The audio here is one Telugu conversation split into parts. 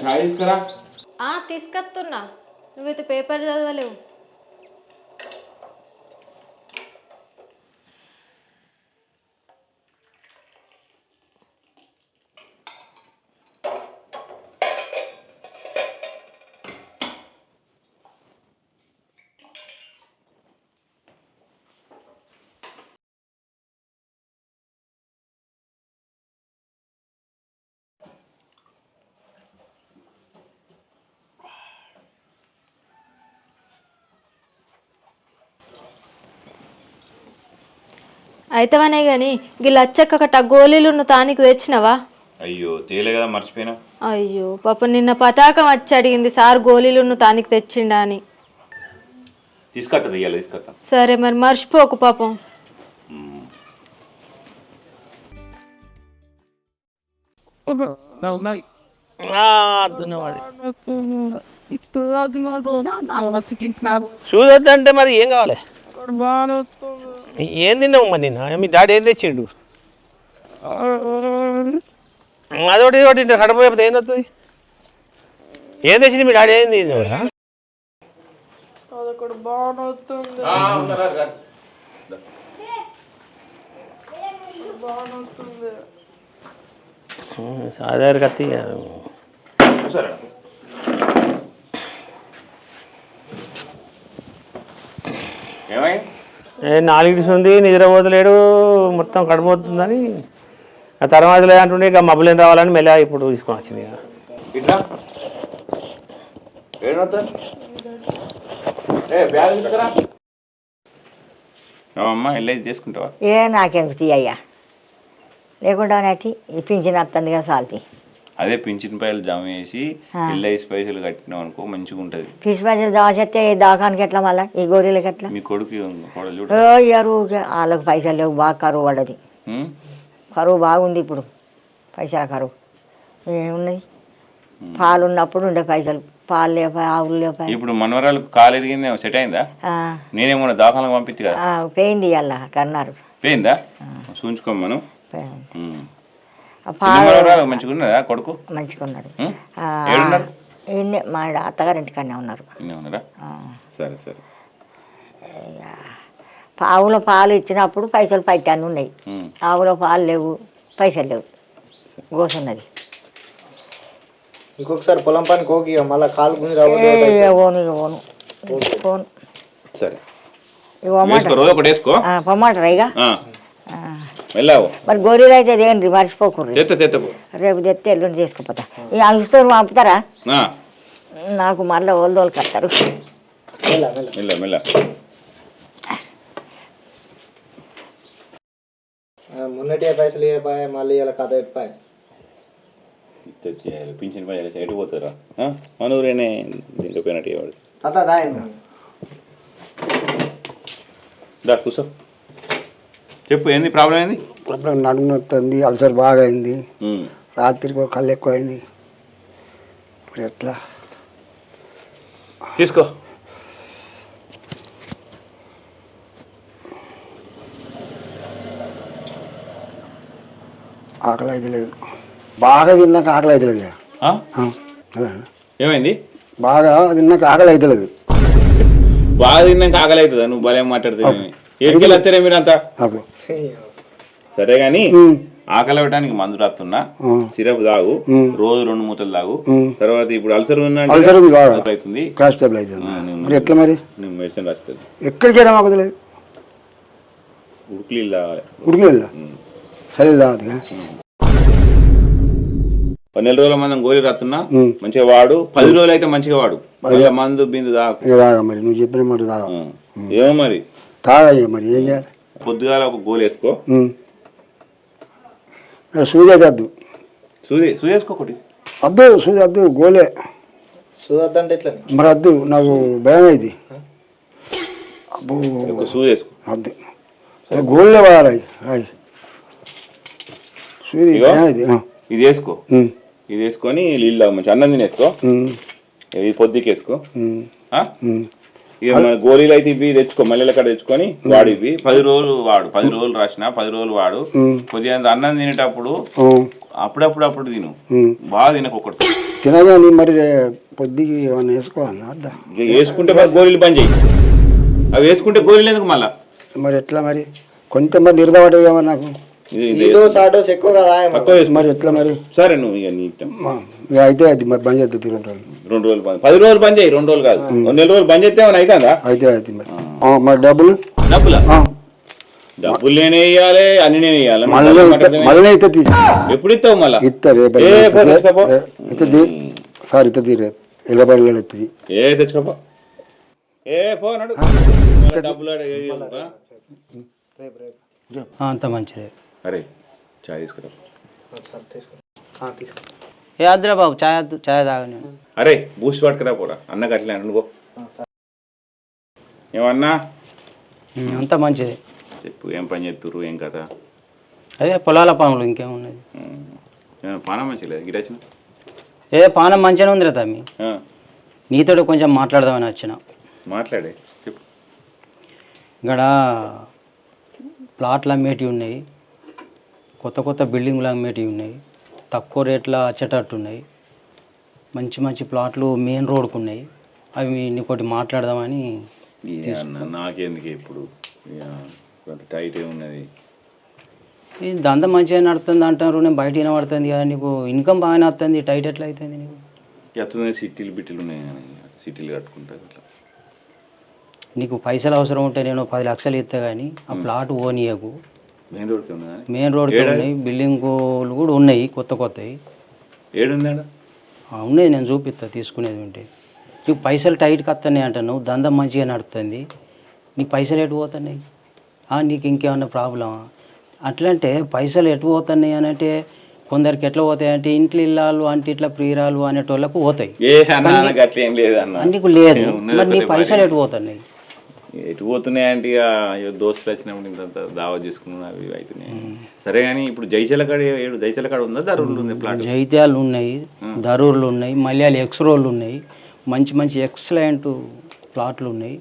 చాయ్ తీసుకురా. తీసుకొస్తున్నా. నువ్వైతే పేపర్ చదవలేవు. అయితేవనే కానీ గిల్లచ్చక్క గోళీలు తానికి తెచ్చినవా? అయ్యో తేలే కదా మర్చిపోయినా. అయ్యో పాప నిన్న పతాకం వచ్చి అడిగింది సార్ గోళీలు తానికి తెచ్చిండా అని. తీసుకొస్తా ఇయ్యాలి తీసుకొస్తా. సరే మరి మర్చిపోకు పాపం. చూద్దంటే మరి ఏం కావాలి? ఏం తిన్నావు మరి నిన్న? మీ డాడీ ఏం తెచ్చిండు? అదొకటి ఒకటి తింటే కడపోయిపోతే ఏం వస్తుంది? ఏం తెచ్చింది మీ డాడీ? ఏం తిన్నావురా? సాధారణ కత్తి నాలుగు ఉంది, నిద్రపోతలేడు, మొత్తం కడిపోతుందని. ఆ తర్వాత లేదంటుండే ఇక మబ్బులేం రావాలని మెల్ల ఇప్పుడు తీసుకొని వచ్చింది. తీసుకుంటావా? ఏ నాకెందుకు తీయ్యా, లేకుండా పింఛన్ వస్తుంది కదా సాల్తీ. అదే పింఛన్ పైసలు జమ చేసి ఎల్ఐసి పైసలు కట్టినాం అనుకో మంచిగా ఉంటుంది. ఫీజు పైసలు జమ చేస్తే దవాఖానికి ఎట్లా, మళ్ళీ ఈ గోరీలకి ఎట్లా? మీ కొడుకు ఇయ్యారు, వాళ్ళకి పైసలు లేవు, బాగా కరువు పడ్డది. కరువు బాగుంది ఇప్పుడు, పైసల కరువు. ఏమున్నది, పాలు ఉన్నప్పుడు ఉండే పైసలు, పాలు లేపాయి, ఆవులు లేపాయి. ఇప్పుడు మనవరాలకు కాలు ఎరిగింది, సెట్ అయిందా? నేనేమో దవాఖానకు పంపించి కదా. పోయింది అలా అన్నారు. పోయిందా? చూంచుకోం మనం. మంచిగా ఉన్నదా కొడుకు? మంచిగా ఉన్నాడు. ఏడున్నారు? మా అత్తగారి ఇంటికన్నా ఉన్నారు. సరే సరే. ఆవుల పాలు ఇచ్చినప్పుడు పైసలు పైటాన్ని ఉన్నాయి, ఆవుల పాలు లేవు, పైసలు లేవు, గోసున్నది. ఇంకొకసారి పొలం పని కోకి మళ్ళీ కాలు గుంజి పోను. సరే పొమ్మంటారా ఇక? మరి గోరీలు అయితే అదేంటి మర్చిపోకూడదు. రేపు తెస్తే ఎల్లుండి తీసుకుపోతా. ఇక అలుతో పంపుతారా? నాకు మళ్ళీ ఓల్దోలు కట్టారు. మొన్నటి పైసలు మళ్ళీ ఇలా కథ చెప్పాయి. పింఛన్ పైసలు ఎటు పోతారా? మనూరేనే దీంట్లో పోయినట్టు వాడు. కూర్చో, చెప్పు ఏంది ప్రాబ్లం? ఏంది ప్రాబ్లం? నడుము నొత్తుంది, అల్సర్ బాగా అయింది, రాత్రికి కళ్ళు ఎక్కువ అయింది, మరి ఎట్లా? తీసుకో. ఆకలి అయితే లేదు, బాగా తిన్నాక ఆకలి అయితే లేదు. ఏమైంది? బాగా తిన్నాక ఆకలి అయితే లేదు. బాగా తిన్నాక ఆకలి అవుతుందా? నువ్వు భలే మాట్లాడుతావు. ఏడుకెళ్ళారే మీరంతా? సరే గాని ఆకలి అవ్వడానికి మందు రాస్తున్నా, సిరప్ తాగు, రోజు 2 మూతలు తాగు. తర్వాత ఇప్పుడు అల్సర్ అవుతుంది, ఎట్లా మరి? మెడిసిన్ రాస్తుంది. ఎక్కడికి మాకు తెలియదు. ఉడికి సరే 12 రోజుల మనం గోళీ రాస్తున్నా, మంచిగా వాడు. 10 రోజులు అయితే మంచిగా వాడు. మందు బిందు తాగా. మరి నువ్వు చెప్పిన మాట తాగా. ఏమో మరి తాగా. మరి ఏం చేయాలి? పొద్దుగాల ఒక గోళీ వేసుకో. సూది అయితే వద్దు. సూది వేసుకోకటి వద్దు, సూది వద్దు, గోలే. సూది వద్దు అంటే ఎట్లా? మరి వద్దు, నాకు భయం అయింది. సూది వేసుకో. వద్దు, గోళ్ళే వాడాలి. రాయి సూది భయం అయింది. ఇది వేసుకో. ఇది వేసుకొని నీళ్ళు మంచి అన్నం తినేసుకో. ఇది పొద్దుకి వేసుకో. ఇక మన గోళీలు అయితే ఇవి తెచ్చుకో, మల్లెల కాడ తెచ్చుకొని వాడు. ఇవి 10 రోజులు వాడు. 10 రోజులు రాసిన 10 రోజులు వాడు. కొద్దిగా అన్నం తినేటప్పుడు అప్పుడప్పుడు తిను, బాగా తినకొకటి. తినగాని మరి పొద్దుకి ఏమన్నా వేసుకోవాలన్నా వద్దా? ఇక వేసుకుంటే మరి గోళీలు బంద్ చేయి. అవి వేసుకుంటే గోళీలు ఎందుకు మళ్ళా? మరి ఎట్లా మరి కొంత మరి నిర్దపడేది ఏమన్నా నాకు ఇది ఈ డోస్ ఆ డోస్ ఎక్కువ కదా తక్కువ వేసుకో. మరి ఎట్లా మరి సరే నువ్వు ఇక నీ ఇష్టం. ఇక అయితే అది మరి బంద్ చేస్తుంది 2 రోజులు 2 రోజులు బంద్, 10 రోజులు బంద్ చేయి, 2 రోజులు కాదు, 1 నెల రోజులు బంద్ చేస్తే ఏమైనా అవుతుందా? అయితే మరి మరి డబ్బులు డబ్బులా? ఆ, డబ్బులు నేనే ఇవ్వాలి, అన్ని నేనే ఇవ్వాలి. మళ్ళీ అవుతుంది ఎప్పుడు ఇస్తావు మళ్ళా? ఇస్తా రేపు ఏ పో తెచ్చుకోపో. ఇస్తుంది సార్ ఇస్తుంది రేపు ఎల్లబడి ఇస్తుంది ఏ తెచ్చుకోపో. ఏ పో నడు. మళ్ళా డబ్బులు ఆ? రేపు రేపు అంత మంచిదే. అరే చాయ్ తీసుకురా. తీసుకో తీసుకో. ఏ అద్దురా బాబు, ఛాయ్ తాగా నేను. అరే బూస్ట్ పట్టుకురా పోరా, అన్నకు అట్లే అనుకో. ఏమన్నా అంత మంచిదే. చెప్పు, ఏం పని చేస్తుర్రు, ఏం కథ? అదే పొలాల పనులు, ఇంకేమున్నది. ఏమైనా పానం మంచి లేదు గిడచ్చిన? ఏ పానం మంచిగానే ఉందిరా తమ్మి. నీతో కొంచెం మాట్లాడదామని వచ్చిన. మాట్లాడే చెప్పు. ఇక్కడ ప్లాట్లు అమ్మేటివి ఉన్నాయి, కొత్త కొత్త బిల్డింగ్లు అమ్మేటివి ఉన్నాయి, తక్కువ రేట్లో వచ్చేటట్టు ఉన్నాయి, మంచి మంచి ప్లాట్లు మెయిన్ రోడ్కు ఉన్నాయి. అవి నీకోటి మాట్లాడదామని. అన్న నాకెందుకు ఇప్పుడు, కొంత టైట్ ఉన్నది. ఈ దంద మంచిగా నడుతుంది అంటారు, నేను బయట వినబడుతుంది కదా, నీకు ఇన్కమ్ బాగానే వస్తుంది, టైట్ ఎట్లా అవుతుంది నీకు? ఎత్తుంది సిటీలు బిట్టీలు ఉన్నాయి కానీ సిటీలు కట్టుకుంటారు అట్లా. నీకు పైసలు అవసరం ఉంటే నేను 10 లక్షలు ఇస్తా కానీ ఆ ప్లాట్ ఓనియకు. మెయిన్ రోడ్కి ఉన్నదా? మెయిన్ రోడ్కి ఉన్నాయి, బిల్డింగులు కూడా ఉన్నాయి, కొత్త కొత్తవి. ఏడుందా? ఉన్నాయి, నేను చూపిస్తా తీసుకునేది ఉంటే. నీకు పైసలు టైట్కి వస్తున్నాయి అంటున్నావు, దందం మంచిగా నడుస్తుంది, నీకు పైసలు ఎటు పోతున్నాయి? నీకు ఇంకేమన్నా ప్రాబ్లమా? అట్లంటే పైసలు ఎటు పోతున్నాయి అని అంటే కొందరికి ఎట్లా పోతాయి అంటే ఇంట్లో ఇల్లాలు అంటే ఇట్లా ప్రియురాలు అనేటోళ్ళకు పోతాయి. నీకు లేదు, మరి నీ పైసలు ఎటు పోతున్నాయి? ఎటు పోతున్నాయి అంటే ఇక దోస్తులు వచ్చినప్పుడు ఇంత దావా చేసుకున్నాను అవి అవుతున్నాయి. సరే కానీ ఇప్పుడు జైచల కాడ ఉందా, దరూర్లు ఉంది ప్లాట్? జైత్యాలు ఉన్నాయి, దరూర్లు ఉన్నాయి, మలయాళ ఎక్స్రోలు ఉన్నాయి, మంచి మంచి ఎక్సలెంట్ ప్లాట్లు ఉన్నాయి.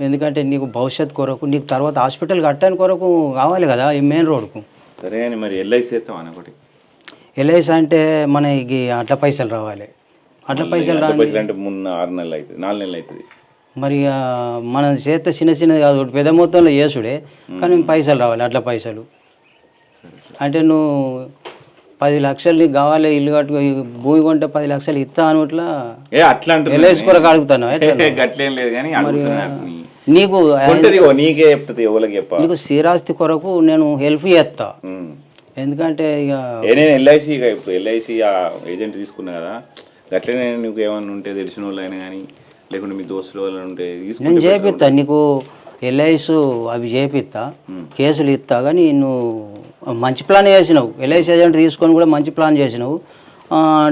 ఎందుకంటే నీకు భవిష్యత్ కొరకు, నీకు తర్వాత హాస్పిటల్ కట్టడానికి కొరకు కావాలి కదా ఈ మెయిన్ రోడ్కు. సరే అని మరి ఎల్ఐసి చేస్తాం అనొకటి. ఎల్ఐసి అంటే మనకి అట్లా పైసలు రావాలి, అట్లా పైసలు రావాలి అంటే 6 నెలలు అవుతుంది, 4 నెలలు అవుతుంది. మరి మన చేత చిన్న చిన్నది కాదు, పెద్ద మొత్తంలో చేసుడే, కానీ పైసలు రావాలి, అట్లా పైసలు. అంటే నువ్వు 10 లక్షలు నీకు కావాలి, ఇల్లు కట్టుకో, భూమి కొంటే 10 లక్షలు ఇస్తా అనుట్లా అట్లా ఎల్ఐసి కొరకు అడుగుతాను. అట్లేం లేదు కానీ నీకు నీకే చెప్తుంది, ఎవరికి చెప్ప, నీకు స్థిరాస్తి కొరకు నేను హెల్ప్ చేస్తా. ఎందుకంటే ఇక నేను ఎల్ఐసి ఇప్పుడు ఎల్ఐసి ఏజెంట్ తీసుకున్నా కదా, అట్లనే నీకు ఏమన్నా ఉంటే తెలిసిన వాళ్ళు అయినా కానీ లేకుంటే మీ దోస్తులు వాళ్ళు ఉంటే నేను చేపిస్తా, నీకు ఎల్ఐసి అవి చేపిస్తా, కేసులు ఇస్తా. కానీ నువ్వు మంచి ప్లాన్ చేసినావు, ఎల్ఐసి ఏజెంట్ తీసుకొని కూడా మంచి ప్లాన్ చేసినావు,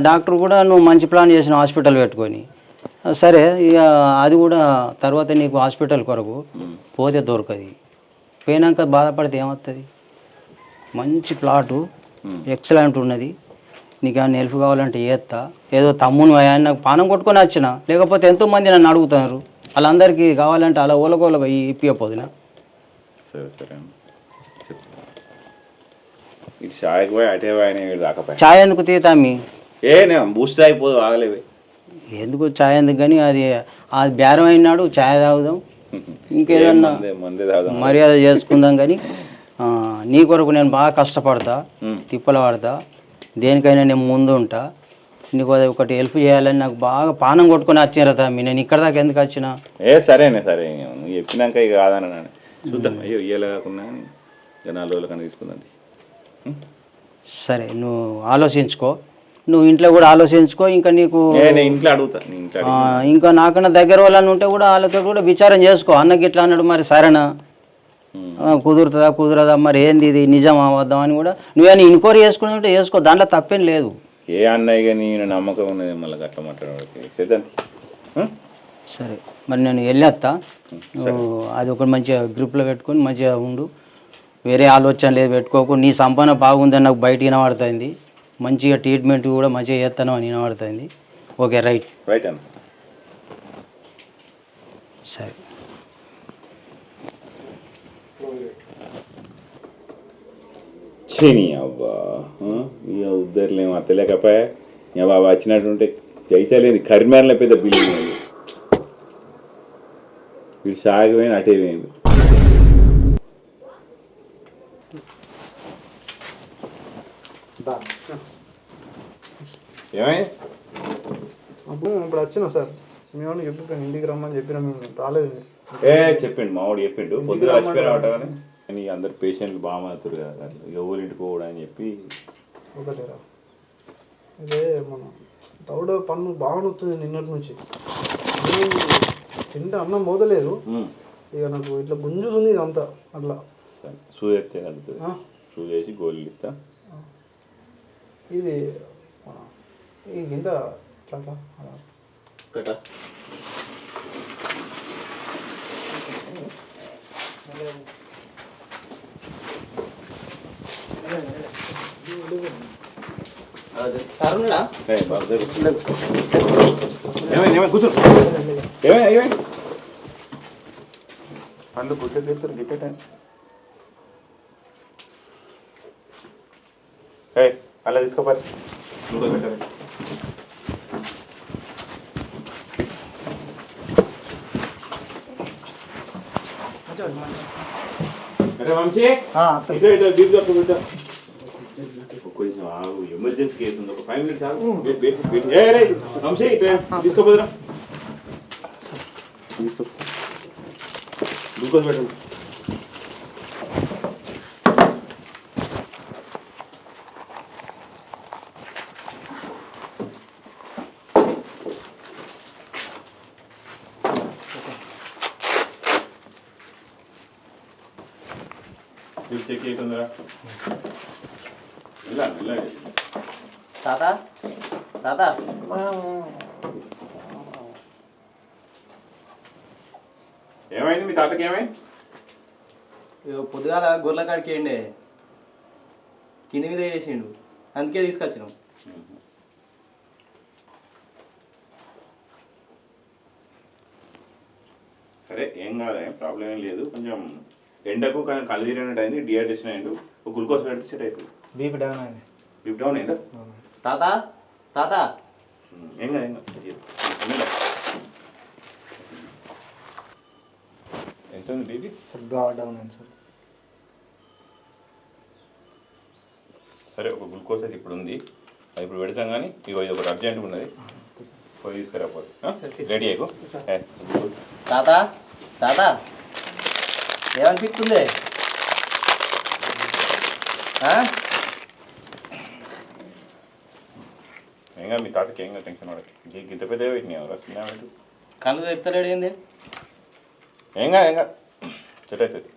డాక్టర్ కూడా నువ్వు మంచి ప్లాన్ చేసినావు హాస్పిటల్ పెట్టుకొని. సరే ఇక అది కూడా తర్వాత నీకు హాస్పిటల్ కొరకు పోతే దొరకదు, పోయినాక బాధపడితే ఏమవుతుంది? మంచి ప్లాటు ఎక్సలెంట్ ఉన్నది, నీకు ఏమైనా హెల్ప్ కావాలంటే చేస్తా. ఏదో తమ్మును ఆయన నాకు పానం కొట్టుకొని వచ్చిన, లేకపోతే ఎంతోమంది నన్ను అడుగుతున్నారు, వాళ్ళందరికీ కావాలంటే అలా ఓలకోలగా ఇప్పిపోదునా? సరే సరే ఇటు చాయ్కి పోయి అటే పోయి దాకపోయి ఛాయ్ ఎందుకు తీతామి? నేను బూస్ట్ అయిపోదు ఆగలేవి ఎందుకు ఛాయ్ ఎందుకు? కానీ అది బేరం అయినాడు, ఛాయ్ తాగుదాం, ఇంకేదన్నా మర్యాద చేసుకుందాం. కానీ నీ కొరకు నేను బాగా కష్టపడతా, తిప్పలు పడతా, దేనికైనా నేను ముందు ఉంటా. నీకు ఒకటి హెల్ప్ చేయాలని నాకు బాగా పానం కొట్టుకొని వచ్చిన తమ్మి, నేను ఇక్కడ దాకా ఎందుకు వచ్చినా? సరేనే సరే, నువ్వు చెప్పినాక ఇక కాదన్నా చూద్దాం. అయ్యో ఇయ్యాలి కాకుండా 4 రోజుల కన్నా తీసుకుందాం. సరే నువ్వు ఆలోచించుకో, నువ్వు ఇంట్లో కూడా ఆలోచించుకో. ఇంకా నీకు ఇంట్లో అడుగుతా, ఇంకా నాకన్నా దగ్గర వాళ్ళని ఉంటే కూడా వాళ్ళతో కూడా విచారం చేసుకో. అన్నకి ఇట్లా అన్నాడు, మరి సరేనా, కుదురుతుందా కుదరదా, మరి ఏంది ఇది నిజం అవద్దాం అని కూడా నువ్వేమైనా ఎంక్వైరీ చేసుకుని ఉంటే చేసుకో, దాంట్లో తప్పేం లేదు. ఏ అన్నయ్య నేను నమ్మకం ఉన్నది మళ్ళీ అట్లా మాట్లాడడానికి. సరే మరి నేను వెళ్ళేస్తా, అది ఒకటి మంచిగా గ్రూప్లో పెట్టుకొని మంచిగా ఉండు, వేరే ఆలోచన లేదు పెట్టుకోకు. నీ సంపాదన బాగుందని నాకు బయట వినబడుతుంది, మంచిగా ట్రీట్మెంట్ కూడా మంచిగా చేస్తాను అని వినబడుతుంది. ఓకే రైట్ రైట్ అన్న. సరే చని అబ్బా, ఇక ఉద్దరులేమో అత్తలేకపోయా. ఇక బాబా వచ్చినట్టుంటే చైతలేదు కరిమేరలో పెద్ద బిల్డింగ్ అది వీడు సాగిపోయిన అటే పోయింది. ఏమైంది ఇప్పుడు వచ్చినా సార్ మేము చెప్పిపోయాను ఇంటికి రమ్మని చెప్పినా మేము రాలేదు. చెప్పిండు మావాడు చెప్పిండు పొద్దున చచ్చిపోయినా కానీ కానీ అందరు పేషెంట్లు బాగా మారుతారు కదా ఎవరింటికి పోవడం అని చెప్పి ఒకటేరా అదే మన దౌడ పన్ను బాగా నొస్తుంది నిన్నటి నుంచి. తింటే అన్నం పోతలేదు, ఇక నాకు ఇట్లా గుంజుతుంది ఇదంతా అట్లా. సూది ఎత్తే కలుగుతుంది, సూది వేసి గోళీలు ఇస్తా. ఇది ఈ గింత ఇట్లా కట్టా కూర్చో. ఏమైంది పండ్లు గుడ్డెత్తారు గిట్టేట అలా తీసుకోపోయి అరే వంశీ కొంచెం ఆగు, ఎమర్జెన్సీ కేసు ఉంది, ఒక 5 minutes ఆగు. వంశీ తీసుకోపోదురా, తీసుకో గ్లూకోజ్ పెట్టండి. చెక్ చేయకుందరా ఇలా తాత తాత ఏమైంది మీ తాతకి ఏమైంది? పొద్దుగాల గొర్రెల కాడికి వేయండి, కింది మీద వేసిండు, అందుకే తీసుకొచ్చినాం. సరే ఏం కాదు, ఏం ప్రాబ్లం ఏం లేదు. కొంచెం ఎండకు కానీ కళ్ళు తిరిగినట్టు అయింది, డిహైడ్రేషన్ అయిండు. ఒక గ్లూకోజ్ పెడితే సెట్ అవుతుంది. బీపీ డౌన్ అయింది. బీపీ డౌన్ అయిందా? తాత తాత ఏం కాదు ఏం కాదు. ఎంత ఉంది బీపీ? బాగా డౌన్ అయింది సార్. సరే ఒక గ్లూకోజ్ అయితే ఇప్పుడు ఉంది, అది ఇప్పుడు పెడతాం. కానీ ఇక ఇది ఒకటి అర్జెంట్గా ఉన్నది, పోయి తీసుకురాపోదు. రెడీ అయిపో. తాత తాత ఏమనిపిస్తుంది? ఏంగా మీ తాతకి ఏంగా టెన్షన్ పడదు, గిద్ద పెద్ద పెట్టినా ఎవరా చిన్న పెట్టు. కళ్ళు తెత్తలేడు ఏంది? ఏంగా ఏంగా సెట్ అవుతుంది.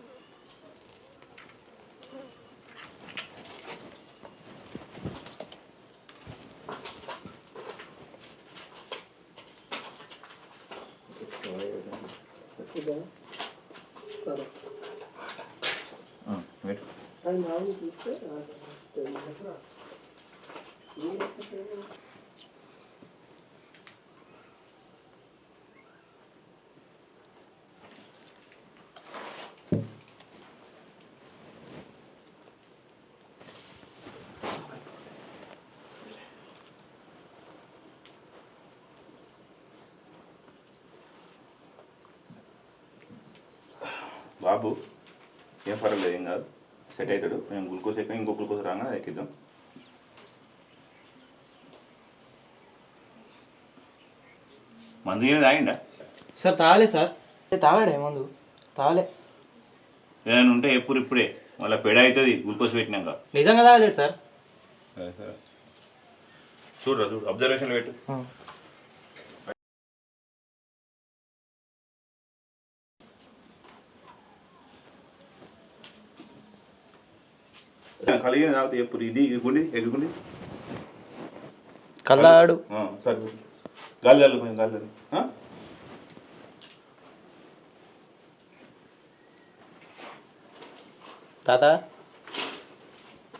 బాబు ఏం పర్వాలేదు, ఏం కాదు, సెట్ అవుతాడు. మేము గ్లూకోజ్ ఎక్కి ఇంకో గ్లూకోజ్ రాగా ఎక్కిద్దాం. మందు ఏమి తాగిండా? Sir తాగలే sir. తాగాడే మందు? తాగలే. ఏదైనా ఉంటే ఎప్పుడు ఇప్పుడే మళ్ళీ పెడ అవుతుంది గ్లూకోజ్ పెట్టినాక. నిజంగా తాగలేడు సార్. సరే సరే చూడరా, చూడు అబ్జర్వేషన్ పెట్టు. కలిగిన తాగితే ఎప్పుడు ఇది ఎగుండి ఎగుండి కళ్ళాడు. సరే గాలి చల్లిపోయింది, గాలి చల్లి. తాత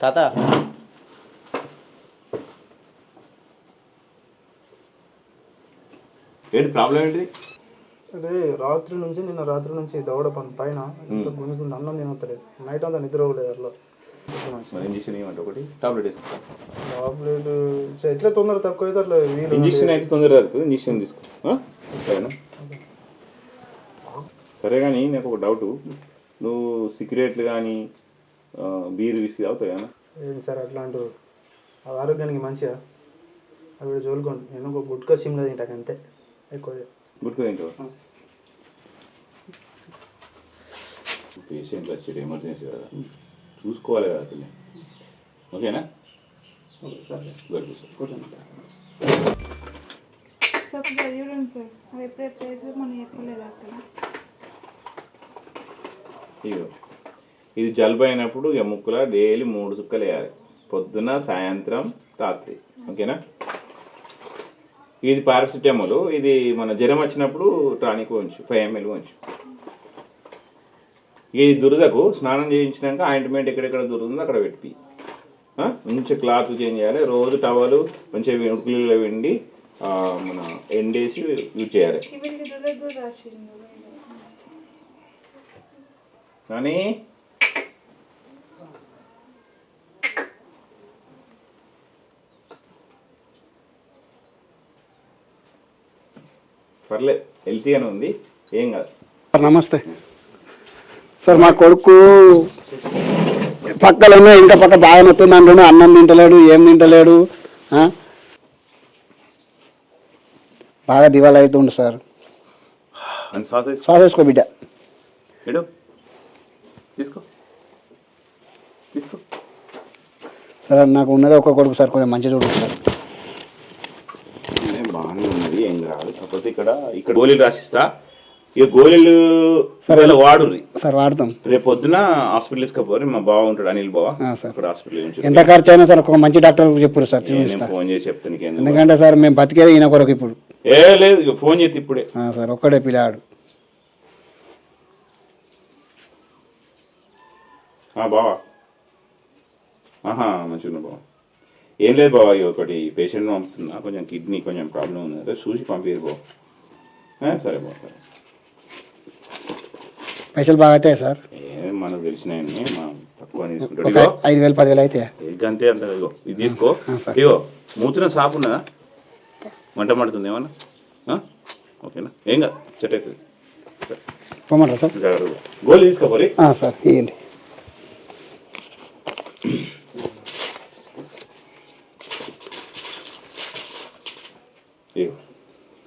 తాత ఏంటి ప్రాబ్లం ఏంటి? అదే నిన్న రాత్రి నుంచి దవడ పని పైన ఎంత గుంజుతుంది, అన్నం తినలేదు, నైట్ అంతా నిద్ర పోలేదు. అట్లా మరి ఇంజక్షన్ ఏమంటే ఒకటి టాబ్లెట్ వేసుకో. టాబ్లెట్ ఎట్లా తొందర తక్కువ అయితే అట్లా వీలు. ఇంజక్షన్ అయితే తొందరగా తగ్గుతుంది, ఇంజక్షన్ తీసుకో. సరేనా? సరే కానీ నాకు ఒక డౌటు, నువ్వు సిగరెట్లు కానీ బీర్ విస్కీ తాగుతావు? ఏది సార్ అట్లా అంటారు? అది ఆరోగ్యానికి మంచిగా అవి జోలుకోండి. నేను ఒక గుట్కా సిమ్లో తింటాను అంతే, ఎక్కువ గుర్తు తింటావు? పేషెంట్లు వచ్చేది ఎమర్జెన్సీ కదా, చూసుకోవాలి కదా అతన్ని. ఓకేనా? సరే గుడ్ కూర్చోండి. సార్ చూడండి సార్, అది ఎప్పుడెప్పుడు వేసి మనం చెప్పలేదు అక్కడ. ఇగో ఇది జలుబు అయినప్పుడు ఇక ముక్కుల డైలీ 3 చుక్కలు వేయాలి, పొద్దున సాయంత్రం రాత్రి. ఓకేనా? ఇది పారాసిటమాల్, ఇది మన జ్వరం వచ్చినప్పుడు టానిక్ ఉంచు, 5 ml ఉంచు. ఇది దురదకు స్నానం చేయించినాక ఆయింట్మెంట్ ఎక్కడెక్కడ దురదుందో అక్కడ పెట్టి మంచిగా క్లాత్ చేంజ్ చేయాలి. రోజు టవలు మంచిగా ఉడుకులలో వెండి మన ఎండేసి యూజ్ చేయాలి. కానీ పర్లేదు, హెల్తీగానే ఉంది, ఏం కాదు. నమస్తే సార్. మా కొడుకు పక్కలోనే ఇంకా పక్క బాగా నొత్తుంది అంటుండే, అన్నం తింటలేడు, ఏం తింటలేడు, బాగా దివాళ అవుతుండు సార్. శ్వాస వేసుకో బిడ్డ. తీసుకో తీసుకో. సార్ నాకు ఉన్నదే ఒక కొడుకు సార్, కొంచెం మంచి చూడు సార్. బాగానే ఉన్నది, ఏం కాదు. కాకపోతే ఇక్కడ గోళీలు రాసిస్తా, ఇక గోళీలు వాడు సార్. వాడతాం. రేపు పొద్దున హాస్పిటల్ తీసుకుపోరు, మా బావ ఉంటాడు అనిల్ బావ, అక్కడ హాస్పిటల్. ఎంత ఖర్చు అయినా సార్ ఒక మంచి డాక్టర్ చెప్పారు సార్, నేను ఫోన్ చేసి చెప్తాను. ఎందుకంటే సార్ మేము బతికేది ఈయన కొరకు ఇప్పుడు. లేదు ఇక ఫోన్ చేస్తే ఇప్పుడే సార్. ఒక్కడే పిల్లాడు. బావా మంచిగా బావ. ఏం లేదు బావ, ఒకటి పేషెంట్ పంపుతున్నా, కొంచెం కిడ్నీ కొంచెం ప్రాబ్లం ఉంది కదా, చూసి పంపించారు బావ. సరే బావ, సరే. పైసలు బాగా అవుతాయి సార్? మనకు తెలిసినాయని మనం తక్కువ తీసుకుంటాడు. 5,000 10,000 అయితే అంతే అంత. ఇగో ఇది తీసుకో. ఇగో మూత్రం సాపు ఉన్నదా? వంట పడుతుంది ఏమన్నా? ఓకేనా? ఏం కాదు, సెట్ అవుతుంది. పోమంటారా సార్? గోళీ తీసుకోపోయి సార్. ఇవ్వండి.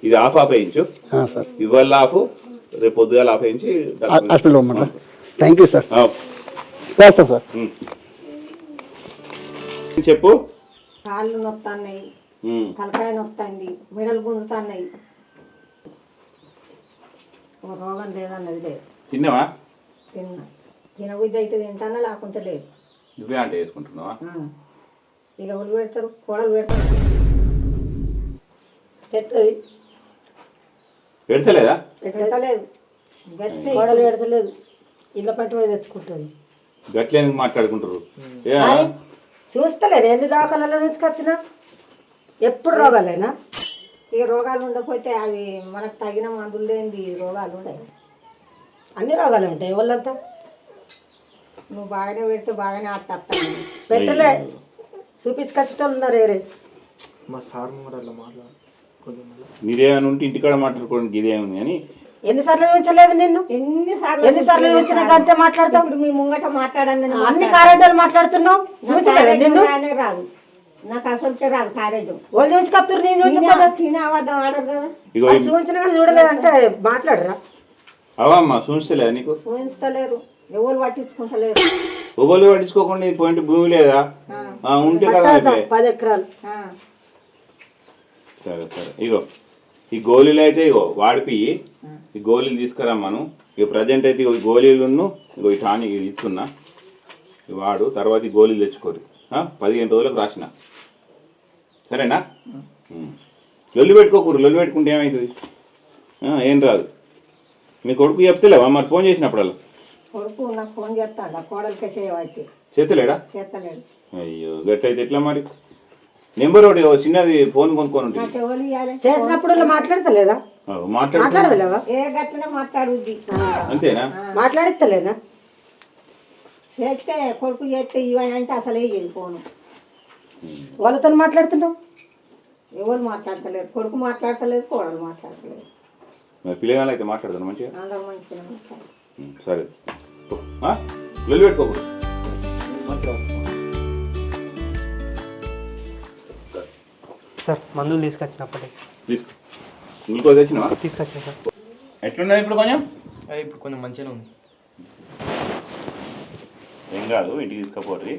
ఇది ఆఫ్ వేయించు సార్. ఇవాళ ఆఫ్, రేపు పొద్దుగాల ఆఫ్ వేయించి హాస్పిటల్ పోమంటారా? Thank you sir. చేస్తాం సార్. చెప్పు. కాళ్ళు నొస్తున్నాయి, తలకాయ నొస్తుంది, మెడలు గుంజుతున్నాయి. ఒక రోగం లేదన్నది లేదు. తిన్నావా? తినబుద్ధి అయితే తింటానా, లేకుంటే లేదు. నువ్వే అంటే వేసుకుంటున్నావా? ఇక ఎవరు పెడతారు? కోడలు పెడతారు. పెట్టది పెడతలేదా? పెట్టలేదు, కోడలు పెడతలేదు. ఇళ్ళ పట్టి పోయి తెచ్చుకుంటుంది. గట్లే మాట్లాడుకుంటారు. చూస్తలేదు ఎన్ని దవాఖానాల నుంచి వచ్చినా, ఎప్పుడు రోగాలేనా? ఇక రోగాలు ఉండకపోతే అవి మనకు తగిన మందులు లేని రోగాలు ఉన్నాయి. అన్ని రోగాలు ఉంటాయి. వాళ్ళంతా నువ్వు బాగానే పెడితే బాగానే ఆడతాను. పెట్టలే, చూపించుకొచ్చేటోళ్ళు ఉన్నారు. ఏరే మా సార్ కూడా అట్లా మాట్లాడు. మీరేమైనా ఉంటే ఇంటికాడ మాట్లాడుకోవడానికి ఇదేముంది కానీ ఎన్నిసార్లు చూపించలేదు నిన్ను? ఎన్నిసార్లు చూపించినాక అంతే మాట్లాడతావు. ఇప్పుడు మీ ముంగట మాట్లాడండి, అన్ని కారెడ్డలు మాట్లాడుతున్నావు. చూపించలేదు నిన్ను? రాదు నాకు అసలు రాదు కారెడ్డు. వాళ్ళు చూపించుకొస్తారు, నేను చూపించుకోలేదు. తినే అబద్ధం ఆడరు కదా. చూపించిన కానీ చూడలేదంటే మాట్లాడరా? అవమ్మా చూస్తలేదు నీకు? చూపించలేరు, ఎవరు పట్టించుకుంటలేరు. ఎవరు పట్టించుకోకుండా ఈ పాయింట్ భూమి లేదా? ఉంటే కదా 10 ఎకరాలు. సరే సరే. ఇగో ఈ గోళీలు అయితే ఇగో వాడిపి, ఈ గోళీలు తీసుకురమ్మను. ఇక ప్రజెంట్ అయితే ఇగో ఈ గోళీలున్ను ఇగో ఈ టానిక్ ఇది ఇస్తున్నా, వాడు తర్వాత ఈ గోళీలు తెచ్చుకోరు. 15 రోజులకు రాసిన, సరేనా? లొల్లి పెట్టుకోకూరు, లొల్లి పెట్టుకుంటే ఏమవుతుంది? ఏం రాదు. మీ కొడుకు చెప్తలేవా మరి ఫోన్ చేసినప్పుడల్లా? కొడుకు నాకు ఫోన్ చేస్తాడా, కోడలికే చేయవచ్చు. చేస్తలేడా? చేస్తలేడు. అయ్యో గట్లయితే ఎట్లా మరి? నెంబర్ ఒకటి చిన్నది ఫోన్ కొనుక్కొని ఉంటుంది. చేసినప్పుడు మాట్లాడతలేదా? మాట్లాడలేవా? ఏ గట్లనే మాట్లాడుద్ది. అంతేనా? మాట్లాడిస్తలేనా? చేస్తే కొడుకు చేస్తే ఇవని అంటే అసలే వెళ్ళిపోను. వాళ్ళతో మాట్లాడుతున్నావు? ఎవరు మాట్లాడతలేరు, కొడుకు మాట్లాడతలేదు, కోడలు మాట్లాడతలేదు. మరి పిల్లగాళ్ళు అయితే మాట్లాడతాను మంచిగా. అందరూ మంచిగా మాట్లాడతారు. సరే లొల్లి పెట్టుకోకూడదు. సార్ మందులు తీసుకొచ్చినప్పటికీ తీసుకో. గ్లూకోజ్ తెచ్చినావా? తీసుకొచ్చిన సార్. ఎట్లున్నది ఇప్పుడు కొంచెం? ఇప్పుడు కొంచెం మంచిగానే ఉంది. ఏం కాదు, ఇంటికి తీసుకుపోర్రి.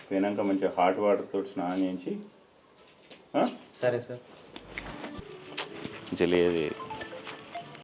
పోయినాక మంచిగా హాట్ వాటర్తో స్నానం చేయించి సరే సార్. మంచిగా లేదు